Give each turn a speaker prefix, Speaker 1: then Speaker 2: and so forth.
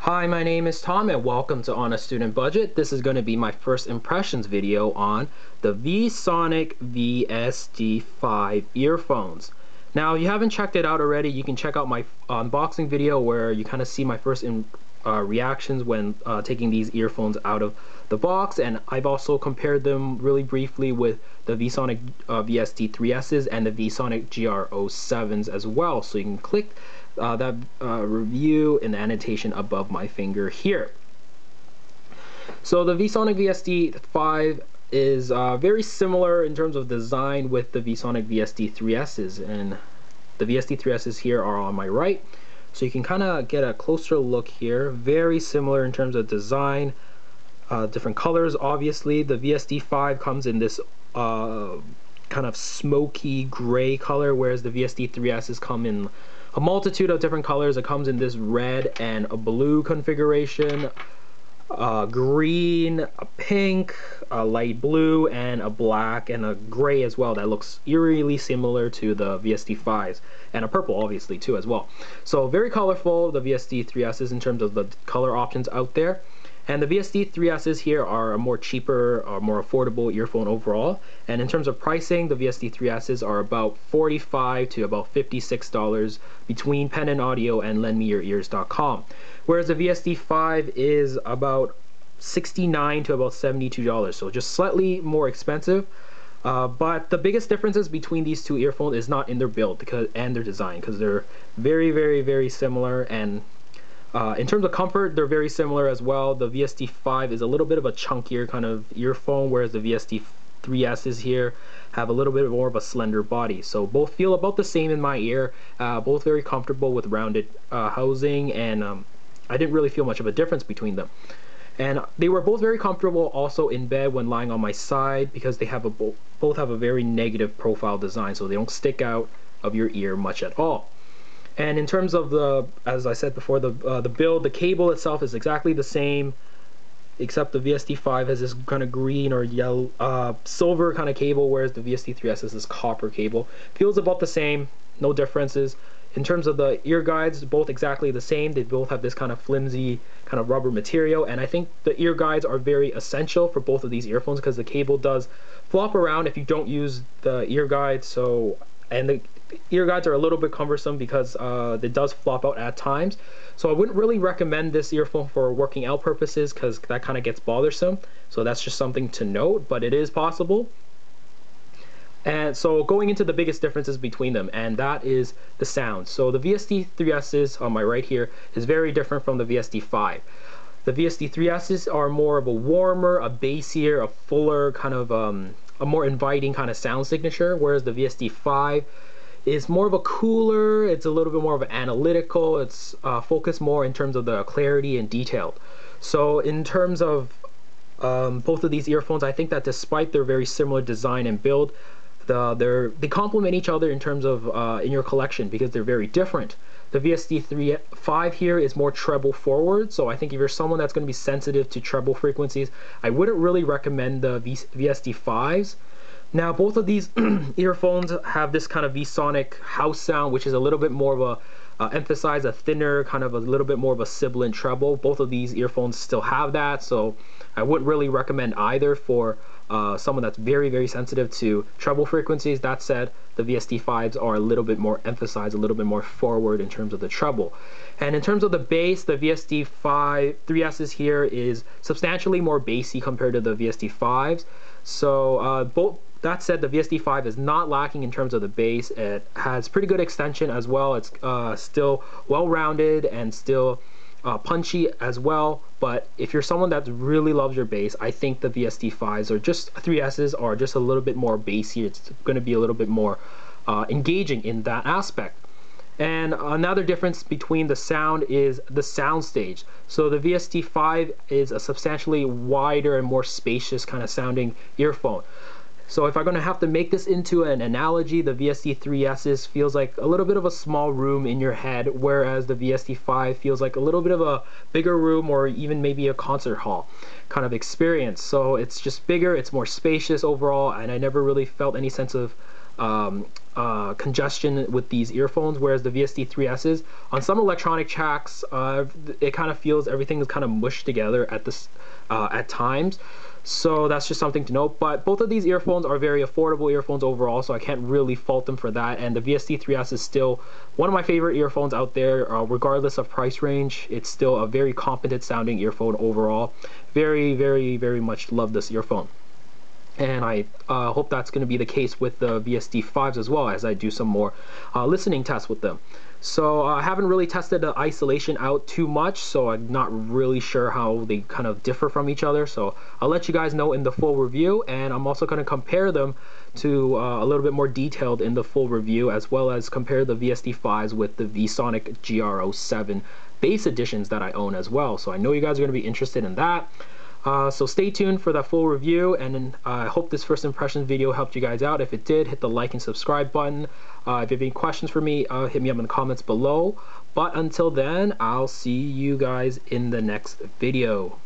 Speaker 1: Hi, my name is Tom and welcome to On a Student Budget. This is going to be my first impressions video on the VSONIC VSD5 earphones. Now, if you haven't checked it out already, you can check out my unboxing video where you kind of see my first reactions when taking these earphones out of the box, and I've also compared them really briefly with the VSONIC VSD3Ss and the VSONIC GR07s as well, so you can click that review in the annotation above my finger here. So the VSONIC VSD5 is very similar in terms of design with the VSONIC VSD3Ss, and the VSD3Ss here are on my right, so you can kind of get a closer look here. Very similar in terms of design, different colors. Obviously the VSD5 comes in this kind of smoky gray color, whereas the VSD3Ss come in a multitude of different colors. It comes in this red and a blue configuration, green, a pink, a light blue, and a black and a gray as well that looks eerily similar to the VSD5s, and a purple obviously too as well. So very colorful, the VSD3Ss, in terms of the color options out there. And the VSD3Ss here are a more cheaper or more affordable earphone overall. And in terms of pricing, the VSD3Ss are about $45 to about $56 between Pendant Audio and LendMeYourEars.com. Whereas the VSD5 is about $69 to about $72, so just slightly more expensive. But the biggest differences between these two earphones is not in their build and their design, because they're very similar. And in terms of comfort, they're very similar as well. The VSD5 is a little bit of a chunkier kind of earphone, whereas the VSD3Ss here have a little bit more of a slender body. So both feel about the same in my ear, both very comfortable with rounded housing, and I didn't really feel much of a difference between them. And they were both very comfortable also in bed when lying on my side, because they have both have a very negative profile design, so they don't stick out of your ear much at all. And in terms of the, as I said before, the build, the cable itself is exactly the same, except the VSD5 has this kind of green or yellow, silver kind of cable, whereas the VSD3S has this copper cable. Feels about the same, no differences. In terms of the ear guides, both exactly the same. They both have this kind of flimsy kind of rubber material, and I think the ear guides are very essential for both of these earphones, because the cable does flop around if you don't use the ear guide. So, and the ear guides are a little bit cumbersome because it does flop out at times. So I wouldn't really recommend this earphone for working out purposes, because that kind of gets bothersome. So that's just something to note, but it is possible. And so going into the biggest differences between them, and that is the sound. So the VSD3Ss on my right here is very different from the VSD5. The VSD3Ss are more of a warmer, a bassier, a fuller kind of a more inviting kind of sound signature, whereas the VSD5 is more of a cooler, it's a little bit more of an analytical, it's focused more in terms of the clarity and detail. So in terms of both of these earphones, I think that despite their very similar design and build, they complement each other in terms of in your collection, because they're very different. The VSD5 here is more treble forward, so I think if you're someone that's going to be sensitive to treble frequencies, I wouldn't really recommend the VSD5s. Now, both of these earphones have this kind of VSONIC house sound, which is a little bit more of a emphasize a thinner, kind of a little bit more of a sibilant treble. Both of these earphones still have that, so I wouldn't really recommend either for someone that's very sensitive to treble frequencies. That said, the VSD5s are a little bit more emphasized, a little bit more forward in terms of the treble. And in terms of the bass, the VSD3Ss here is substantially more bassy compared to the VSD5s. So that said, the VSD5 is not lacking in terms of the bass. It has pretty good extension as well. It's still well-rounded and still punchy as well. But if you're someone that really loves your bass, I think the VSD5s or just 3Ss are just a little bit more bassy. It's going to be a little bit more engaging in that aspect. And another difference between the sound is the sound stage. So the VSD5 is a substantially wider and more spacious kind of sounding earphone. So if I'm going to have to make this into an analogy, the VSD3Ss feels like a little bit of a small room in your head, whereas the VSD5 feels like a little bit of a bigger room, or even maybe a concert hall kind of experience. So it's just bigger, it's more spacious overall, and I never really felt any sense of congestion with these earphones, whereas the VSD3Ss on some electronic tracks, it kind of feels everything is kind of mushed together at times. So that's just something to note. But both of these earphones are very affordable earphones overall, so I can't really fault them for that. And the VSD3S is still one of my favorite earphones out there, regardless of price range. It's still a very competent sounding earphone overall. Very, very, very much love this earphone. And I hope that's going to be the case with the VSD5s as well, as I do some more listening tests with them. So I haven't really tested the isolation out too much, so I'm not really sure how they kind of differ from each other. So I'll let you guys know in the full review, and I'm also going to compare them to a little bit more detailed in the full review, as well as compare the VSD5s with the VSONIC GR07 base editions that I own as well. So I know you guys are going to be interested in that. So stay tuned for the full review, and I hope this first impressions video helped you guys out. If it did, hit the like and subscribe button. If you have any questions for me, hit me up in the comments below. But until then, I'll see you guys in the next video.